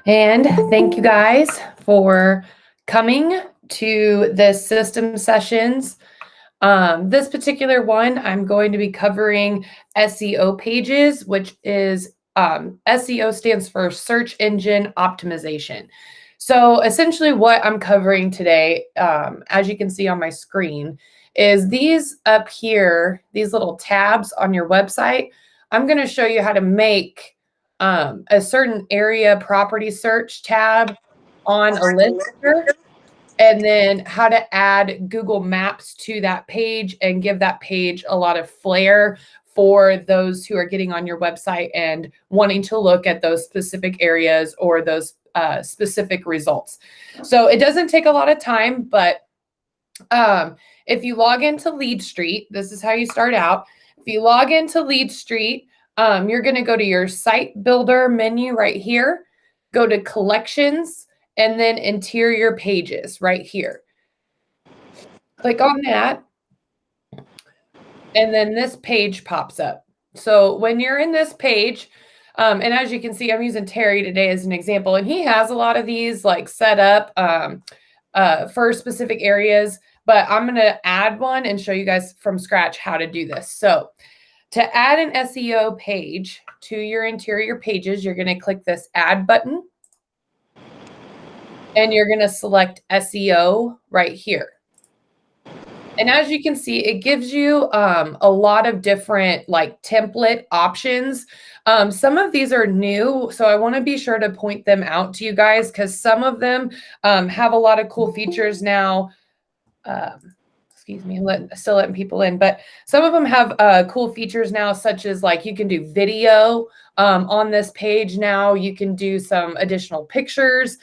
And thank you guys for coming to this system sessions. This particular one, I'm going to be covering SEO pages, which is SEO stands for search engine optimization. So essentially what I'm covering today, as you can see on my screen, is these up here, these little tabs on your website. I'm going to show you how to make a certain area property search tab on a list here, and then how to add Google Maps to that page and give that page a lot of flair for those who are getting on your website and wanting to look at those specific areas or those specific results. So it doesn't take a lot of time, but if you log into Leadstreet, this is how you start out. If you log into Leadstreet, you're going to go to your site builder menu right here, go to collections, and then interior pages right here. Click on that, and then this page pops up. So when you're in this page, and as you can see, I'm using Terry today as an example, and he has a lot of these like set up for specific areas, but I'm going to add one and show you guys from scratch how to do this. So to add an SEO page to your interior pages, you're going to click this add button, and you're going to select SEO right here. And as you can see, it gives you a lot of different like template options. Some of these are new, so I want to be sure to point them out to you guys because some of them have a lot of cool features now. Excuse me, still letting people in, but some of them have cool features now, such as like you can do video on this page now. You can do some additional pictures.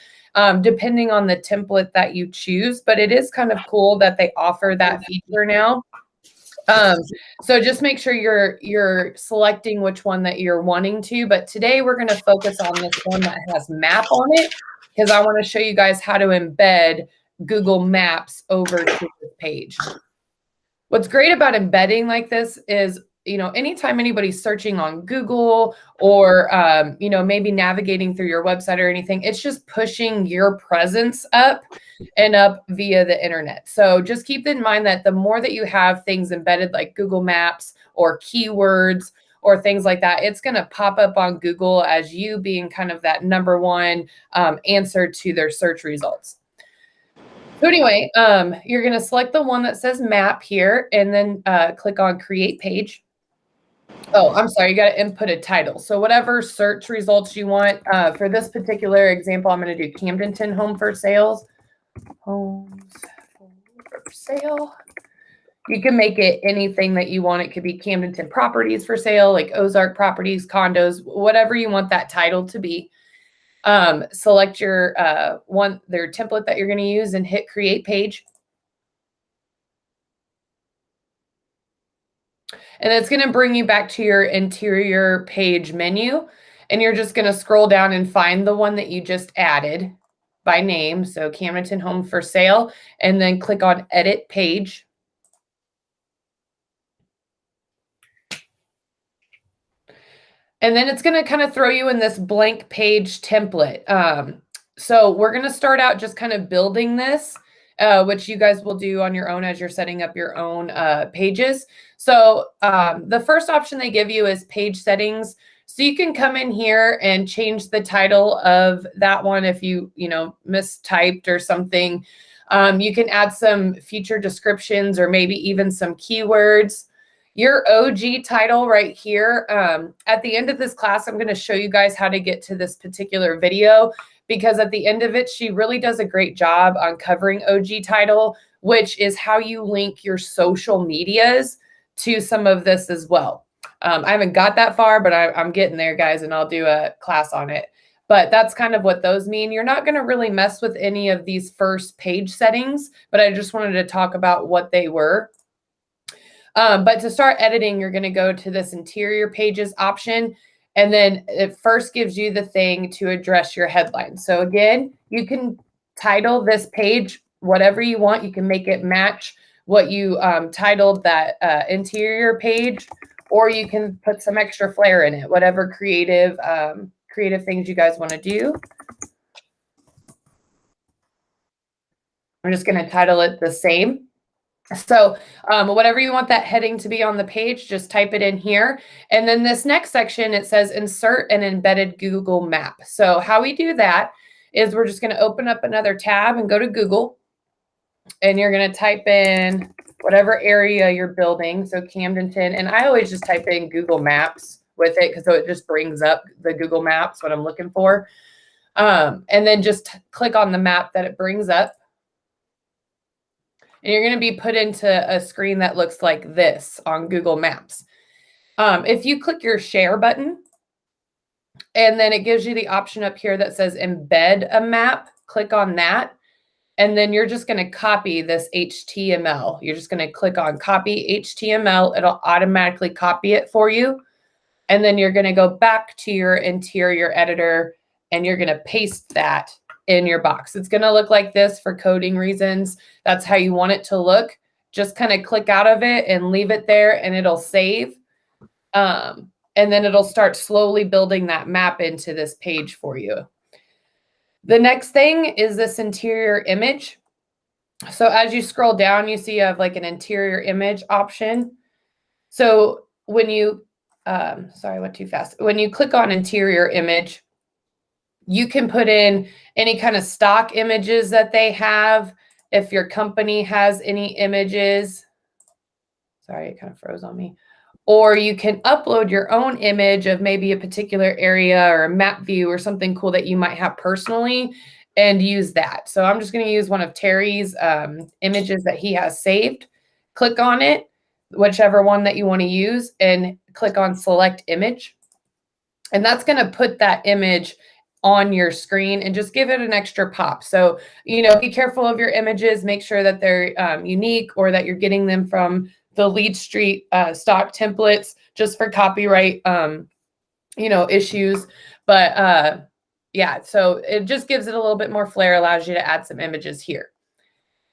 Depending on the template that you choose, but it is kind of cool that they offer that feature now. So just make sure you're selecting which one that you're wanting to, but today we're going to focus on this one that has map on it because I want to show you guys how to embed Google Maps over to this page. What's great about embedding like this is, you know, anytime anybody's searching on Google or, you know, maybe navigating through your website or anything, it's just pushing your presence up and up via the internet. So just keep in mind that the more that you have things embedded like Google Maps or keywords or things like that, it's going to pop up on Google as you being kind of that number one answer to their search results. So anyway, you're going to select the one that says map here and then click on create page. Oh, I'm sorry. You got to input a title. So whatever search results you want. For this particular example, I'm going to do Camdenton home for sales. Homes for sale. You can make it anything that you want. It could be Camdenton properties for sale, like Ozark properties, condos, whatever you want that title to be. Select your their template that you're going to use and hit create page. And it's going to bring you back to your interior page menu. And you're just going to scroll down and find the one that you just added by name. So Camdenton home for sale, and then click on edit page. And then it's going to kind of throw you in this blank page template. So we're going to start out just kind of building this, which you guys will do on your own as you're setting up your own pages. So the first option they give you is page settings. So you can come in here and change the title of that one if you mistyped or something. You can add some feature descriptions or maybe even some keywords. Your OG title right here. At the end of this class, I'm going to show you guys how to get to this particular video because at the end of it, she really does a great job on covering OG title, which is how you link your social medias to some of this as well. I haven't got that far, but I'm getting there, guys, and I'll do a class on it. But that's kind of what those mean. You're not going to really mess with any of these first page settings, but I just wanted to talk about what they were. But to start editing, you're going to go to this interior pages option, and then it first gives you the thing to address your headline. So again, you can title this page whatever you want. You can make it match what you titled that interior page, or you can put some extra flair in it, whatever creative things you guys want to do. I'm just going to title it the same. So whatever you want that heading to be on the page, just type it in here. And then this next section, it says insert an embedded Google map. So how we do that is we're just going to open up another tab and go to Google. And you're going to type in whatever area you're building. So Camdenton. And I always just type in Google Maps with it because so it just brings up the Google Maps, what I'm looking for. And then just click on the map that it brings up. And you're going to be put into a screen that looks like this on Google Maps. If you click your share button, and then it gives you the option up here that says embed a map, click on that. And then you're just going to copy this HTML. You're just going to click on copy HTML. It'll automatically copy it for you. And then you're going to go back to your interior editor and you're going to paste that in your box. It's going to look like this for coding reasons. That's how you want it to look. Just kind of click out of it and leave it there and it'll save. And then it'll start slowly building that map into this page for you. The next thing is this interior image. So as you scroll down, you see you have like an interior image option. So when you, sorry, I went too fast. When you click on interior image, you can put in any kind of stock images that they have. If your company has any images, sorry, it kind of froze on me. Or you can upload your own image of maybe a particular area or a map view or something cool that you might have personally and use that. So I'm just going to use one of Terry's images that he has saved. Click on it, whichever one that you want to use, and click on select image. And that's going to put that image on your screen and just give it an extra pop. So, you know, be careful of your images. Make sure that they're unique or that you're getting them from the Leadstreet stock templates just for copyright, you know, issues. But yeah, so it just gives it a little bit more flair, allows you to add some images here.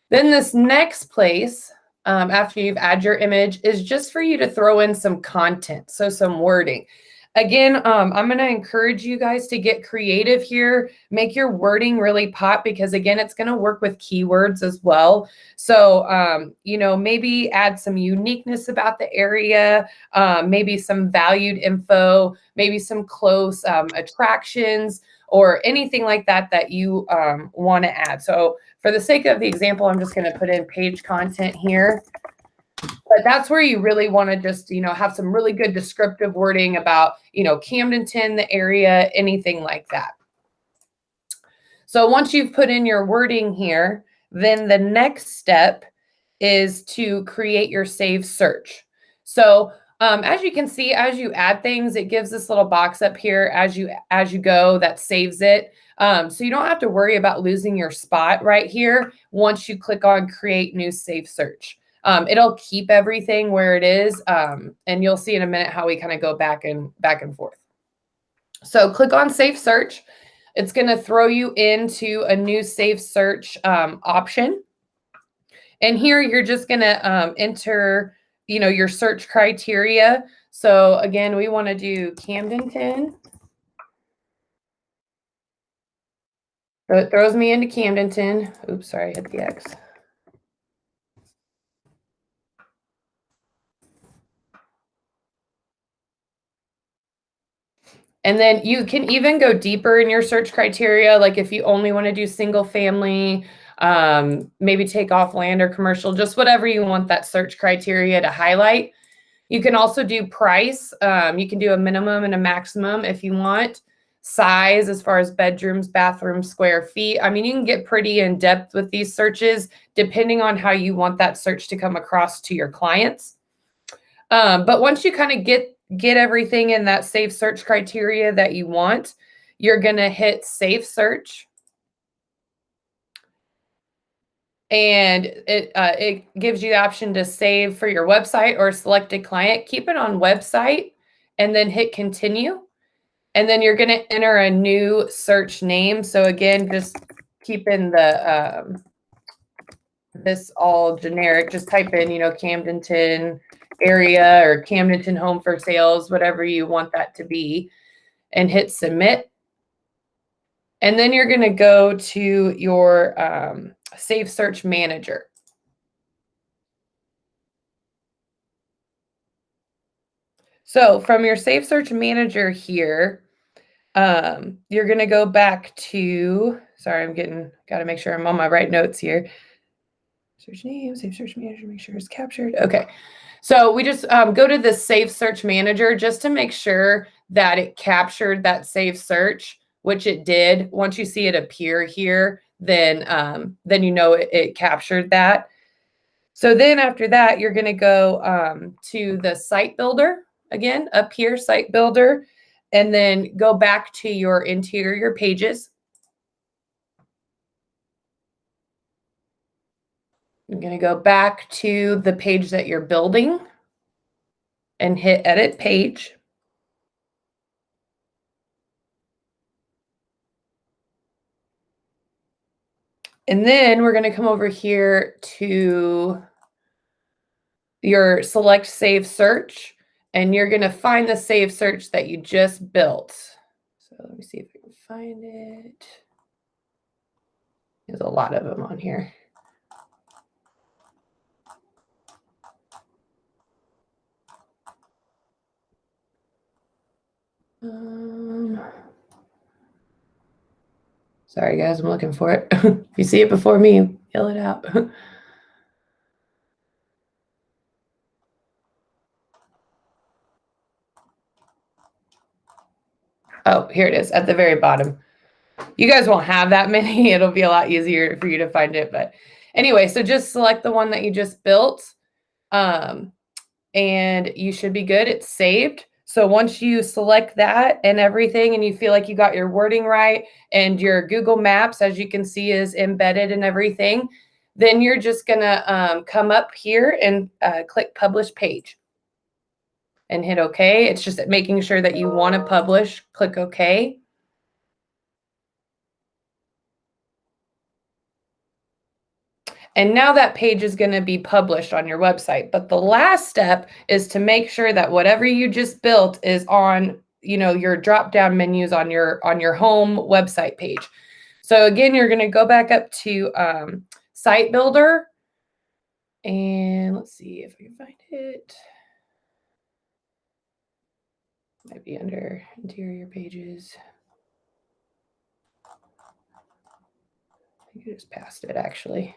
Then this next place, after you've added your image, is just for you to throw in some content, so some wording. Again, I'm going to encourage you guys to get creative here. Make your wording really pop because, again, it's going to work with keywords as well. So, you know, maybe add some uniqueness about the area, maybe some valued info, maybe some close attractions or anything like that that you want to add. So for the sake of the example, I'm just going to put in page content here. But that's where you really want to just, you know, have some really good descriptive wording about, you know, Camdenton, the area, anything like that. So once you've put in your wording here, then the next step is to create your saved search. So as you can see, as you add things, it gives this little box up here as you go that saves it. So you don't have to worry about losing your spot right here once you click on create new saved search. It'll keep everything where it is, and you'll see in a minute how we kind of go back and forth. So click on Save Search. It's going to throw you into a new Save Search option. And here you're just going to enter, you know, your search criteria. So again, we want to do Camdenton. So it throws me into Camdenton. Oops, sorry, I hit the X. And then you can even go deeper in your search criteria. Like if you only want to do single family, maybe take off land or commercial, just whatever you want that search criteria to highlight. You can also do price. You can do a minimum and a maximum if you want. Size as far as bedrooms, bathrooms, square feet. I mean, you can get pretty in depth with these searches depending on how you want that search to come across to your clients. But once you kind of get everything in that save search criteria that you want, you're going to hit Save Search. And it gives you the option to save for your website or selected client. Keep it on website and then hit Continue. And then you're going to enter a new search name. So again, just keep in the this all generic. Just type in, you know, Camdenton area or Camdenton home for sales, whatever you want that to be, and hit submit. And then you're going to go to your Safe Search Manager. So from your Safe Search Manager here, you're going to go back to, sorry, got to make sure I'm on my right notes here. Search name, Safe Search Manager, make sure it's captured. Okay. So we just go to the Safe Search Manager just to make sure that it captured that safe search, which it did. Once you see it appear here, then you know it captured that. So then after that, you're going to go to the Site Builder again, up here, Site Builder, and then go back to your interior pages. You're going to go back to the page that you're building and hit Edit Page. And then we're going to come over here to your Select Save Search, and you're going to find the Save Search that you just built. So let me see if I can find it. There's a lot of them on here. Sorry, guys, I'm looking for it. If you see it before me, yell it out. Oh, here it is at the very bottom. You guys won't have that many. It'll be a lot easier for you to find it. But anyway, so just select the one that you just built, and you should be good. It's saved. So once you select that and everything, and you feel like you got your wording right and your Google Maps, as you can see, is embedded and everything, then you're just going to come up here and click Publish Page and hit OK. It's just making sure that you want to publish. Click OK. And now that page is going to be published on your website. But the last step is to make sure that whatever you just built is on, your drop-down menus on your home website page. So again, you're going to go back up to Site Builder. And let's see if I can find it. Might be under Interior Pages. I think I just passed it, actually.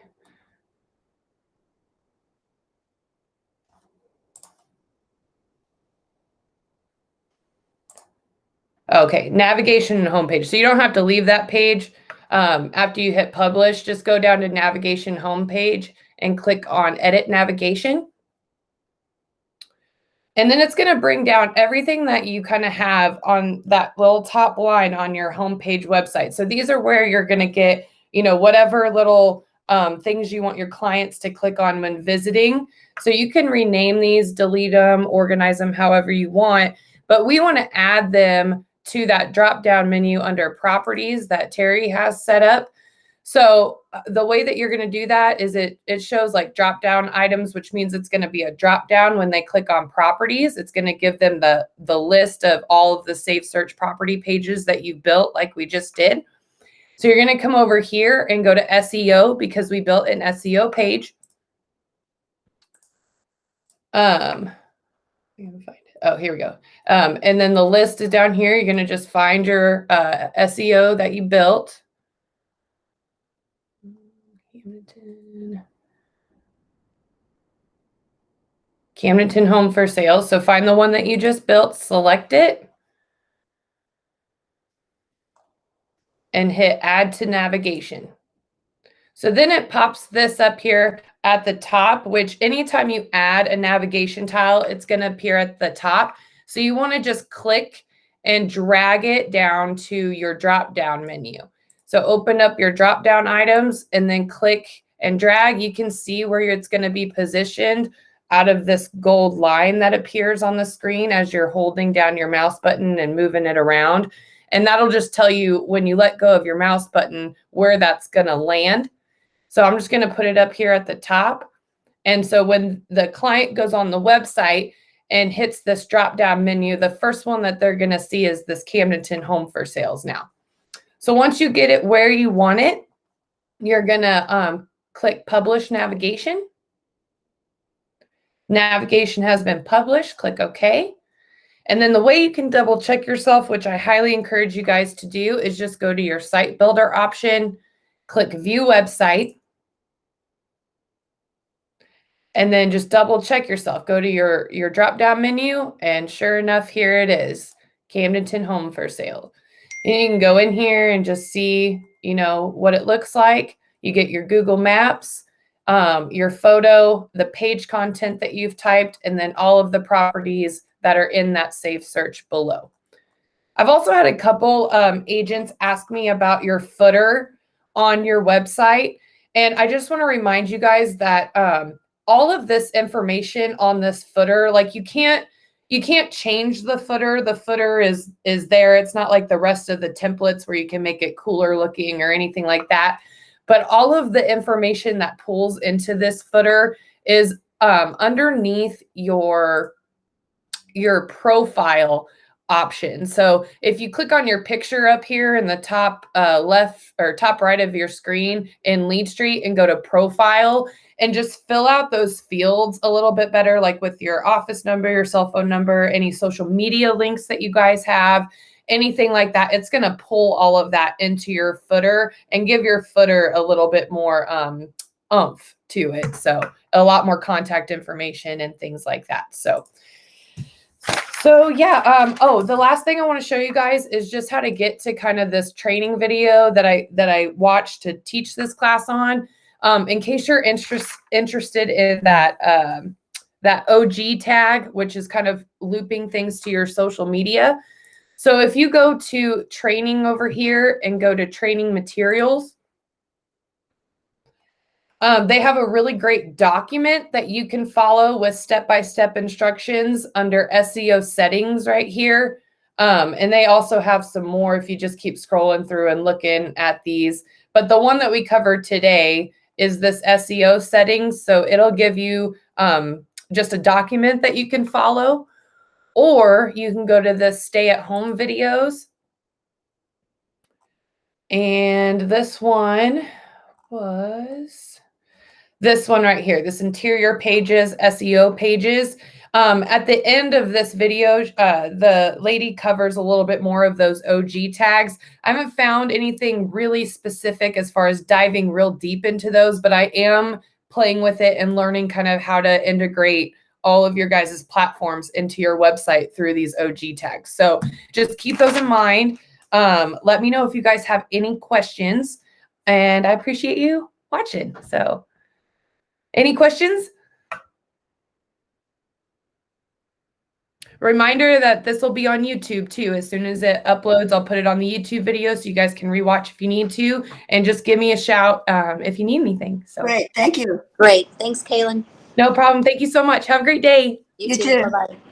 Okay, navigation and homepage. So you don't have to leave that page after you hit publish. Just go down to navigation homepage and click on edit navigation. And then it's going to bring down everything that you kind of have on that little top line on your homepage website. So these are where you're going to get, whatever little things you want your clients to click on when visiting. So you can rename these, delete them, organize them however you want. But we want to add them to that drop-down menu under properties that Terry has set up. So the way that you're going to do that is it shows like drop-down items, which means it's going to be a drop-down when they click on properties. It's going to give them the list of all of the Safe Search property pages that you've built like we just did. So you're going to come over here and go to SEO because we built an SEO page. Oh, here we go. And then the list is down here. You're going to just find your SEO that you built. Camdenton Home for Sale. So find the one that you just built, select it, and hit Add to Navigation. So then it pops this up here at the top, which anytime you add a navigation tile, it's going to appear at the top. So you want to just click and drag it down to your drop-down menu. So open up your drop-down items and then click and drag. You can see where it's going to be positioned out of this gold line that appears on the screen as you're holding down your mouse button and moving it around. And that'll just tell you when you let go of your mouse button where that's going to land. So I'm just going to put it up here at the top. And so when the client goes on the website and hits this drop-down menu, the first one that they're going to see is this Camdenton Home for Sales now. So once you get it where you want it, you're going to click Publish Navigation. Navigation has been published, click OK. And then the way you can double check yourself, which I highly encourage you guys to do, is just go to your site builder option, click View Website, and then just double check yourself. Go to your drop-down menu, and sure enough, here it is, Camdenton Home for Sale. And you can go in here and just see, you know, what it looks like. You get your Google Maps, your photo, the page content that you've typed, and then all of the properties that are in that safe search below. I've also had a couple agents ask me about your footer on your website. And I just want to remind you guys that all of this information on this footer, like you can't change the footer. The footer is there. It's not like the rest of the templates where you can make it cooler looking or anything like that. But all of the information that pulls into this footer is underneath your profile option. So if you click on your picture up here in the top left or top right of your screen in Leadstreet and go to profile and just fill out those fields a little bit better, like with your office number, your cell phone number, any social media links that you guys have, anything like that, it's going to pull all of that into your footer and give your footer a little bit more oomph to it. So a lot more contact information and things like that. So yeah, oh, the last thing I want to show you guys is just how to get to kind of this training video that I watched to teach this class on. In case you're interested in that that OG tag, which is kind of looping things to your social media. So if you go to training over here and go to training materials, they have a really great document that you can follow with step-by-step instructions under SEO settings right here. And they also have some more if you just keep scrolling through and looking at these. But the one that we covered today is this SEO settings. So it'll give you just a document that you can follow. Or you can go to the stay-at-home videos. And this one was... this one right here, this interior pages, SEO pages. At the end of this video, the lady covers a little bit more of those OG tags. I haven't found anything really specific as far as diving real deep into those, but I am playing with it and learning kind of how to integrate all of your guys' platforms into your website through these OG tags. So just keep those in mind. Let me know if you guys have any questions, and I appreciate you watching. So any questions? Reminder that this will be on YouTube too. As soon as it uploads, I'll put it on the YouTube video so you guys can rewatch if you need to, and just give me a shout if you need anything. So great, thank you. Great, thanks, Kaylin. No problem. Thank you so much. Have a great day. You too. Bye-bye.